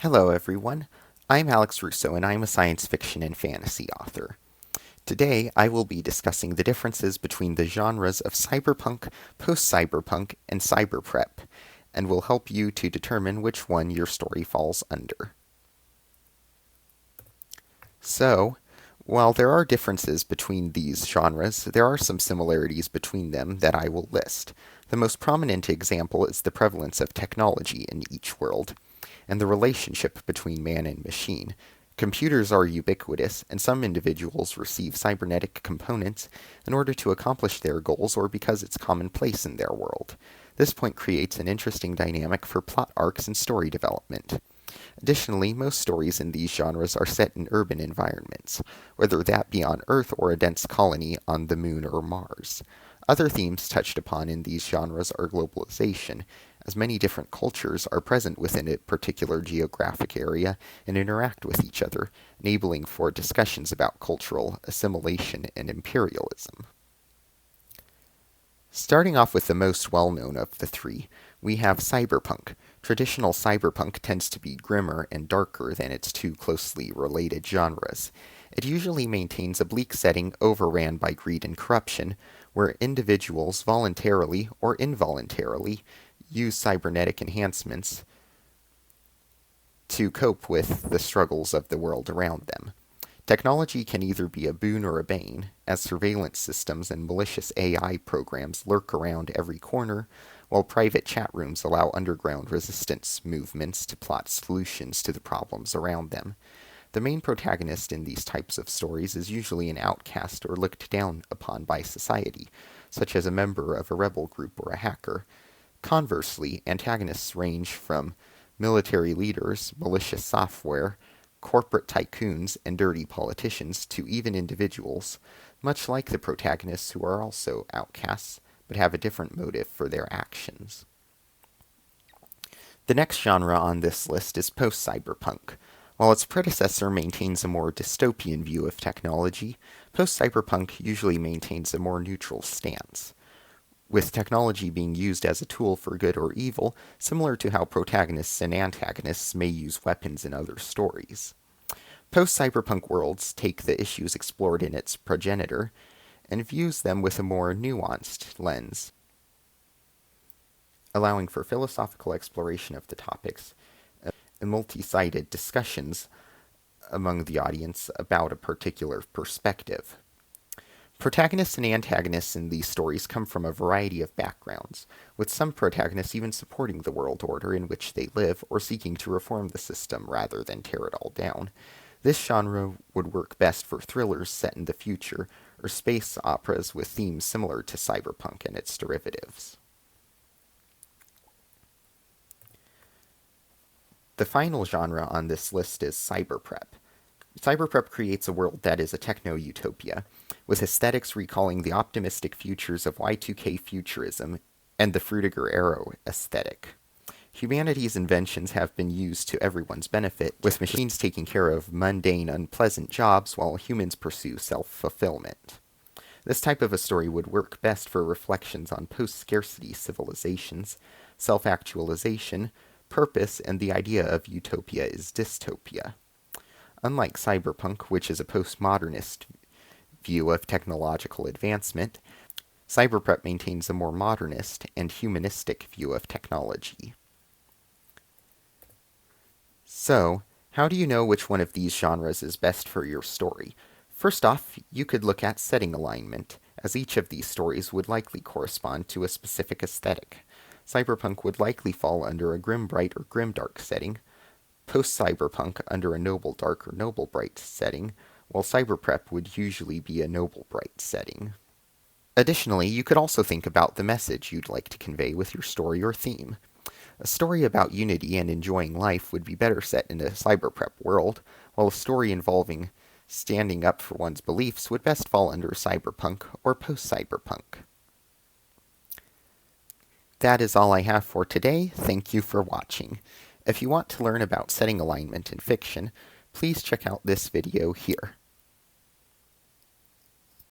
Hello, everyone. I'm Alex Russo, and I'm a science fiction and fantasy author. Today, I will be discussing the differences between the genres of cyberpunk, post-cyberpunk, and cyberprep, and will help you to determine which one your story falls under. So, while there are differences between these genres, there are some similarities between them that I will list. The most prominent example is the prevalence of technology in each world, and the relationship between man and machine. Computers are ubiquitous, and some individuals receive cybernetic components in order to accomplish their goals or because it's commonplace in their world. This point creates an interesting dynamic for plot arcs and story development. Additionally, most stories in these genres are set in urban environments, whether that be on Earth or a dense colony on the Moon or Mars. Other themes touched upon in these genres are globalization, as many different cultures are present within a particular geographic area and interact with each other, enabling for discussions about cultural assimilation and imperialism. Starting off with the most well-known of the three, we have cyberpunk. Traditional cyberpunk tends to be grimmer and darker than its two closely related genres. It usually maintains a bleak setting overran by greed and corruption, where individuals voluntarily or involuntarily use cybernetic enhancements to cope with the struggles of the world around them. Technology can either be a boon or a bane, as surveillance systems and malicious AI programs lurk around every corner, while private chat rooms allow underground resistance movements to plot solutions to the problems around them. The main protagonist in these types of stories is usually an outcast or looked down upon by society, such as a member of a rebel group or a hacker. Conversely, antagonists range from military leaders, malicious software, corporate tycoons, and dirty politicians to even individuals, much like the protagonists who are also outcasts, but have a different motive for their actions. The next genre on this list is post-cyberpunk. While its predecessor maintains a more dystopian view of technology, post-cyberpunk usually maintains a more neutral stance, with technology being used as a tool for good or evil, similar to how protagonists and antagonists may use weapons in other stories. Post-cyberpunk worlds take the issues explored in its progenitor and views them with a more nuanced lens, allowing for philosophical exploration of the topics and multi-sided discussions among the audience about a particular perspective. Protagonists and antagonists in these stories come from a variety of backgrounds, with some protagonists even supporting the world order in which they live or seeking to reform the system rather than tear it all down. This genre would work best for thrillers set in the future or space operas with themes similar to cyberpunk and its derivatives. The final genre on this list is cyberprep. Cyberprep creates a world that is a techno-utopia, with aesthetics recalling the optimistic futures of Y2K futurism and the Frutiger Arrow aesthetic. Humanity's inventions have been used to everyone's benefit, with machines taking care of mundane, unpleasant jobs while humans pursue self-fulfillment. This type of a story would work best for reflections on post-scarcity civilizations, self-actualization, purpose, and the idea of utopia is dystopia. Unlike cyberpunk, which is a postmodernist view of technological advancement, cyberprep maintains a more modernist and humanistic view of technology. So, how do you know which one of these genres is best for your story? First off, you could look at setting alignment, as each of these stories would likely correspond to a specific aesthetic. Cyberpunk would likely fall under a grim-bright or grim-dark setting, post-cyberpunk under a noble-dark or noble-bright setting, while cyberprep would usually be a noble-bright setting. Additionally, you could also think about the message you'd like to convey with your story or theme. A story about unity and enjoying life would be better set in a cyberprep world, while a story involving standing up for one's beliefs would best fall under cyberpunk or post-cyberpunk. That is all I have for today. Thank you for watching. If you want to learn about setting alignment in fiction, please check out this video here.